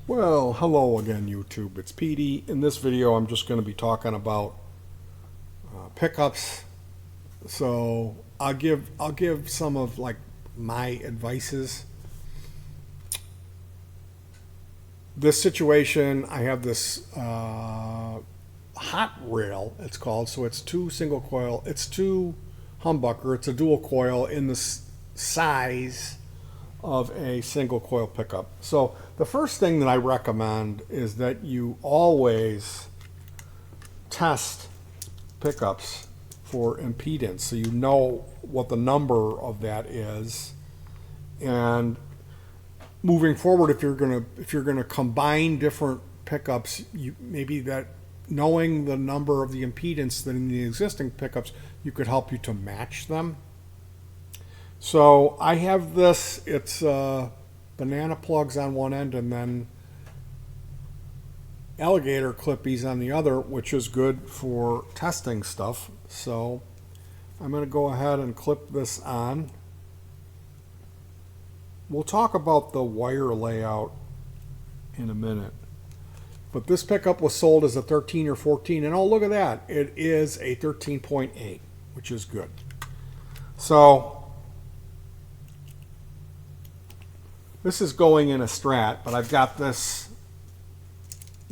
Well, hello again, YouTube. It's Petey. In this video, I'm just going to be talking about pickups. So I'll give some of like my advices. This situation, I have this hot rail. It's called. So it's two single coil. It's two humbucker. It's a dual coil in the size of a single coil pickup. So the first thing that I recommend is that you always test pickups for impedance, so you know what the number of that is. And moving forward, if you're gonna combine different pickups, maybe that knowing the number of the impedance that in the existing pickups, you could help you to match them. So I have this, it's banana plugs on one end and then alligator clippies on the other, which is good for testing stuff. So I'm going to go ahead and clip this on. We'll talk about the wire layout in a minute. But this pickup was sold as a 13 or 14, and oh, look at that. It is a 13.8, which is good. So this is going in a Strat, but I've got this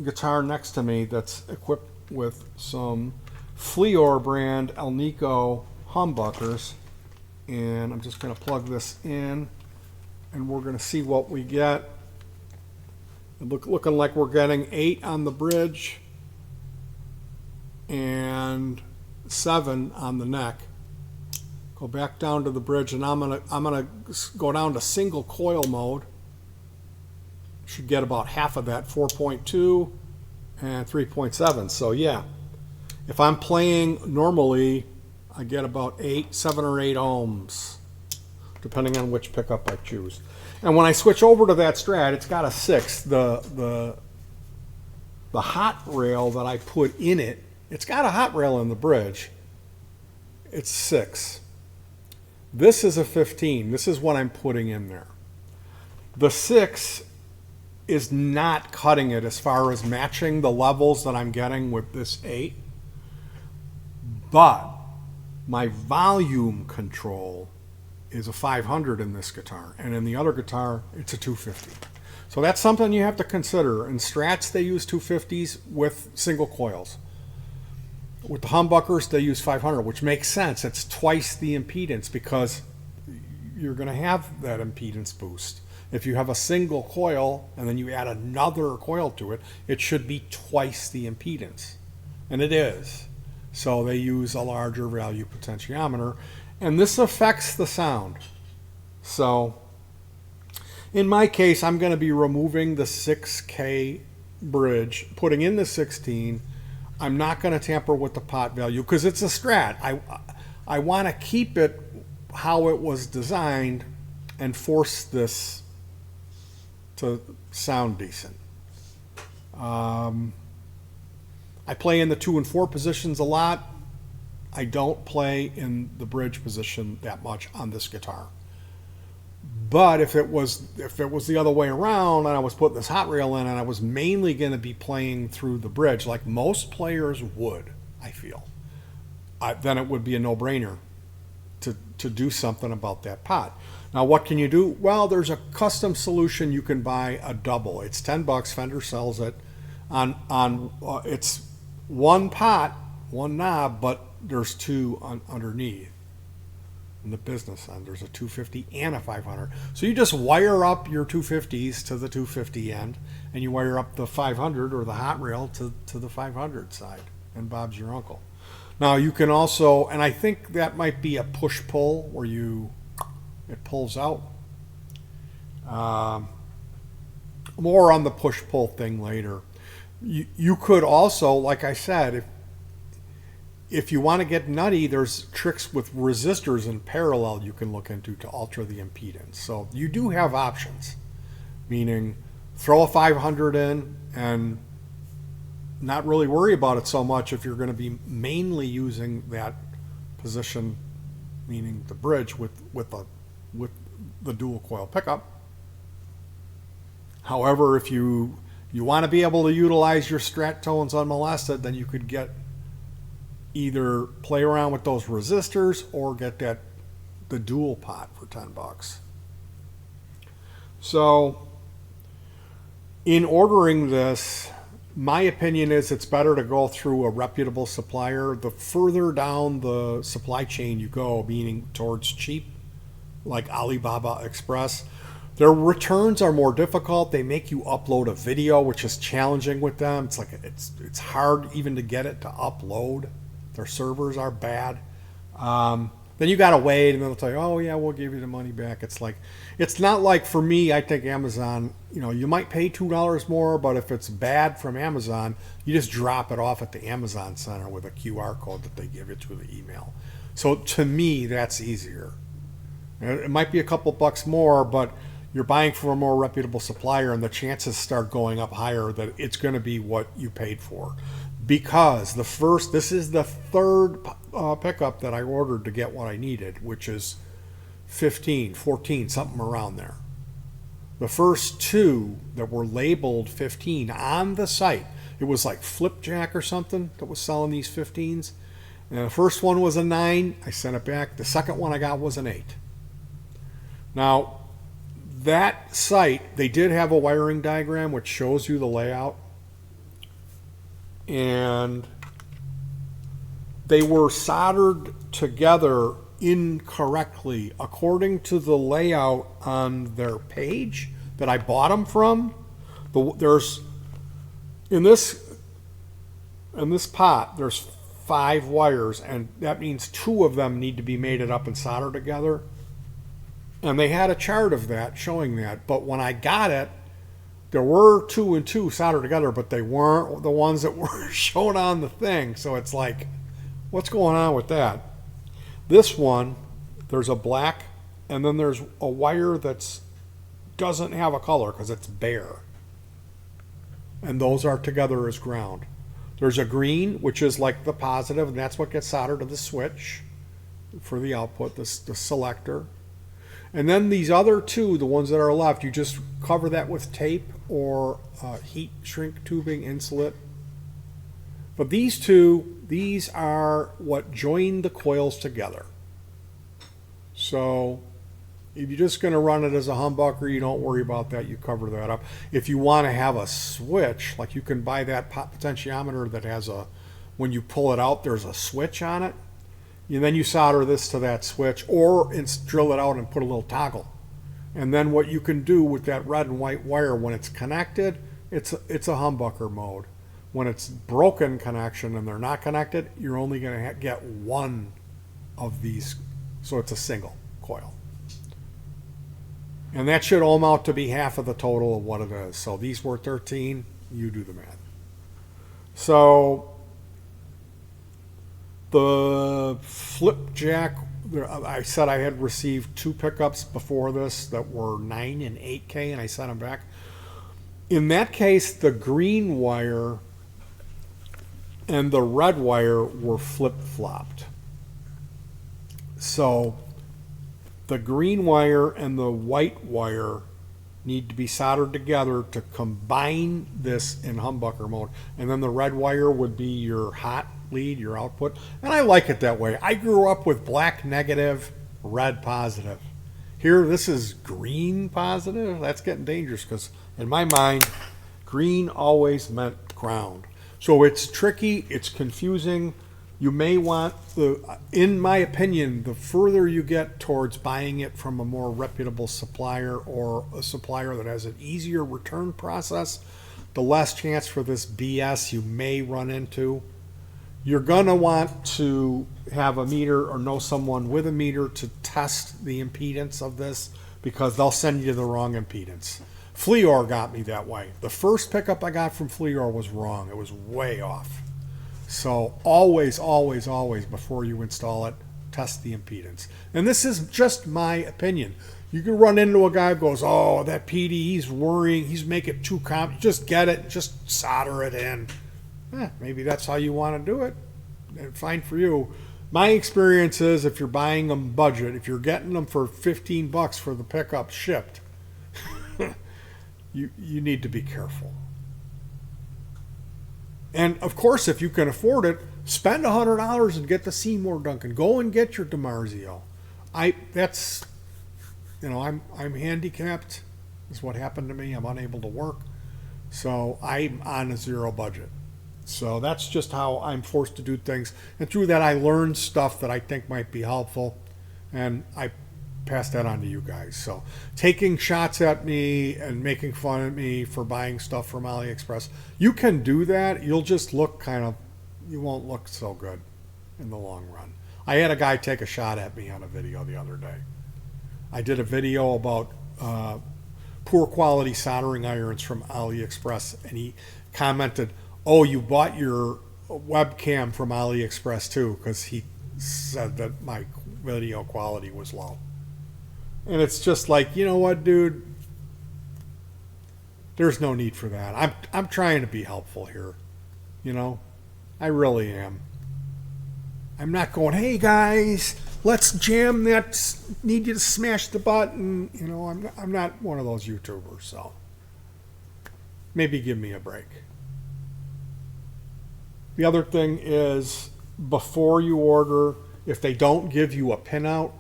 guitar next to me that's equipped with some Fleor brand Alnico humbuckers. And I'm just going to plug this in, and we're going to see what we get. Looking like we're getting 8 on the bridge and 7 on the neck. Go back down to the bridge, and I'm gonna go down to single coil mode. Should get about half of that, 4.2 and 3.7. So yeah, if I'm playing normally, I get about 7 or 8 ohms, depending on which pickup I choose. And when I switch over to that Strat, it's got a 6. The hot rail that I put in it, it's got a hot rail in the bridge. It's 6. This is a 15. This is what I'm putting in there. The 6 is not cutting it as far as matching the levels that I'm getting with this 8. But my volume control is a 500 in this guitar. And in the other guitar, it's a 250. So that's something you have to consider. In Strats, they use 250s with single coils. With the humbuckers, they use 500, which makes sense. It's twice the impedance because you're going to have that impedance boost. If you have a single coil and then you add another coil to it, it should be twice the impedance. And it is. So they use a larger value potentiometer. And this affects the sound. So in my case, I'm going to be removing the 6K bridge, putting in the 16. I'm not going to tamper with the pot value because it's a Strat. I want to keep it how it was designed and force this to sound decent. I play in the 2 and 4 positions a lot. I don't play in the bridge position that much on this guitar. But if it was the other way around and I was putting this hot rail in and I was mainly going to be playing through the bridge like most players would, I feel, then it would be a no-brainer to do something about that pot. Now what can you do? Well, there's a custom solution. You can buy a double. It's $10. Fender sells it on it's one pot, one knob, but there's 2 underneath. In the business end, there's a 250 and a 500. So you just wire up your 250s to the 250 end, and you wire up the 500 or the hot rail to the 500 side, and Bob's your uncle. Now you can also, and I think that might be a push-pull where it pulls out. More on the push-pull thing later. You could also, like I said, if you want to get nutty, there's tricks with resistors in parallel you can look into to alter the impedance. So you do have options, meaning throw a 500 in and not really worry about it so much if you're going to be mainly using that position, meaning the bridge with the dual coil pickup. However, if you You want to be able to utilize your strat tones unmolested, then you could get either play around with those resistors or get the dual pot for $10. So in ordering this, my opinion is it's better to go through a reputable supplier. The further down the supply chain you go, meaning towards cheap, like Alibaba Express, their returns are more difficult. They make you upload a video, which is challenging with them. It's hard even to get it to upload. Their servers are bad. Then you gotta wait, and they'll tell you, "Oh yeah, we'll give you the money back." It's not like, for me, I think Amazon. You might pay $2 more, but if it's bad from Amazon, you just drop it off at the Amazon Center with a QR code that they give you to the email. So to me, that's easier. It might be a couple bucks more, but you're buying from a more reputable supplier, and the chances start going up higher that it's going to be what you paid for. Because this is the third pickup that I ordered to get what I needed, which is 15, 14, something around there. The first two that were labeled 15 on the site, it was like Flipjack or something that was selling these 15s. And the first one was a 9. I sent it back. The second one I got was an 8. Now, that site, they did have a wiring diagram which shows you the layout. And they were soldered together incorrectly according to the layout on their page that I bought them from. There's in this pot there's 5 wires, and that means 2 of them need to be mated up and soldered together. And they had a chart of that showing that, but when I got it, there were 2 and 2 soldered together, but they weren't the ones that were shown on the thing. So it's like, what's going on with that? This one, there's a black, and then there's a wire that doesn't have a color because it's bare. And those are together as ground. There's a green, which is like the positive, and that's what gets soldered to the switch for the output, the selector. And then these other 2, the ones that are left, you just cover that with tape or heat shrink tubing insulate. But these 2, these are what join the coils together. So if you're just going to run it as a humbucker, you don't worry about that. You cover that up. If you want to have a switch, like you can buy that potentiometer that has when you pull it out, there's a switch on it. And then you solder this to that switch, or drill it out and put a little toggle. And then what you can do with that red and white wire, when it's connected, it's a humbucker mode. When it's broken connection and they're not connected, you're only going to get one of these. So it's a single coil. And that should all amount to be half of the total of what it is. So these were 13. You do the math. So the Flipjack, I said I had received 2 pickups before this that were 9 and 8K, and I sent them back. In that case, the green wire and the red wire were flip-flopped. So the green wire and the white wire need to be soldered together to combine this in humbucker mode. And then the red wire would be your hot lead, your output. And I like it that way. I grew up with black negative, red positive. Here, this is green positive. That's getting dangerous because in my mind, green always meant ground. So it's tricky, it's confusing. You may want in my opinion, the further you get towards buying it from a more reputable supplier or a supplier that has an easier return process, the less chance for this BS you may run into. You're going to want to have a meter or know someone with a meter to test the impedance of this, because they'll send you the wrong impedance. Fleor got me that way. The first pickup I got from Fleor was wrong. It was way off. So always, always, always, before you install it, test the impedance. And this is just my opinion. You can run into a guy who goes, "Oh, that petey, he's worrying, he's making it too complicated." Just get it, just solder it in. Maybe that's how you want to do it. And fine for you. My experience is, if you're buying them budget, if you're getting them for $15 for the pickup shipped, you need to be careful. And of course, if you can afford it, spend $100 and get the Seymour Duncan. Go and get your DiMarzio. That's, I'm handicapped. Is what happened to me. I'm unable to work, so I'm on a zero budget. So that's just how I'm forced to do things. And through that, I learned stuff that I think might be helpful, and I pass that on to you guys. So taking shots at me and making fun of me for buying stuff from AliExpress, you can do that. You'll just look you won't look so good in the long run. I had a guy take a shot at me on a video the other day. I did a video about poor quality soldering irons from AliExpress, and he commented, "Oh, you bought your webcam from AliExpress too," because he said that my video quality was low. And it's just like, you know what, dude? There's no need for that. I'm trying to be helpful here. I really am. I'm not going, hey guys, let's jam that. Need you to smash the button. I'm not one of those YouTubers, so maybe give me a break. The other thing is, before you order, if they don't give you a pinout,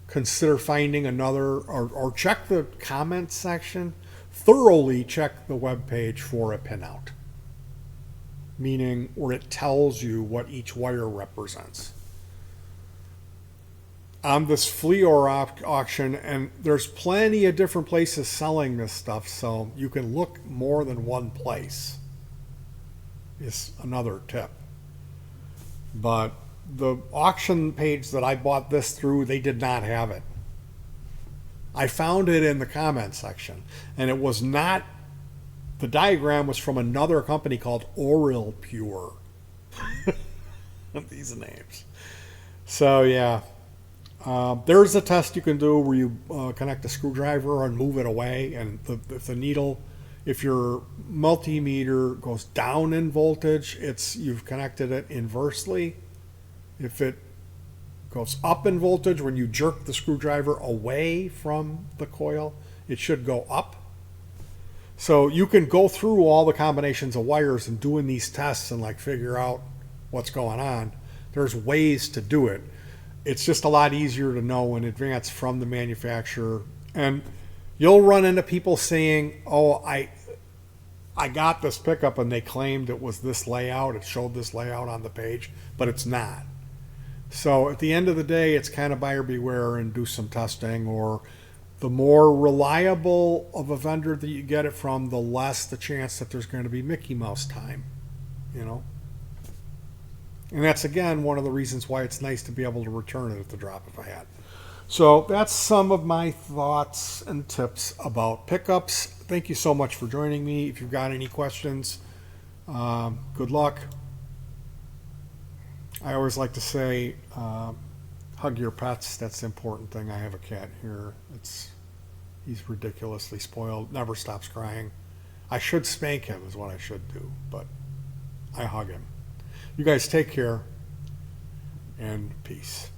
consider finding another, or check the comments section. Thoroughly check the web page for a pinout, meaning where it tells you what each wire represents. On this flea auction, and there's plenty of different places selling this stuff, so you can look more than one place. Is another tip. But the auction page that I bought this through, they did not have it. I found it in the comment section, and it was not, the diagram was from another company called Oral Pure. These names. So yeah, there's a test you can do where you connect a screwdriver and move it away, and if the needle, if your multimeter goes down in voltage, you've connected it inversely. If it goes up in voltage, when you jerk the screwdriver away from the coil, it should go up. So you can go through all the combinations of wires and doing these tests and figure out what's going on. There's ways to do it. It's just a lot easier to know in advance from the manufacturer. And you'll run into people saying, oh, I got this pickup and they claimed it was this layout. It showed this layout on the page, but it's not. So at the end of the day, it's kind of buyer beware and do some testing. Or the more reliable of a vendor that you get it from, the less the chance that there's going to be Mickey Mouse time, And that's, again, one of the reasons why it's nice to be able to return it at the drop of a hat. So that's some of my thoughts and tips about pickups. Thank you so much for joining me. If you've got any questions, good luck. I always like to say, hug your pets. That's the important thing. I have a cat here. He's ridiculously spoiled, never stops crying. I should spank him is what I should do, but I hug him. You guys take care, and peace.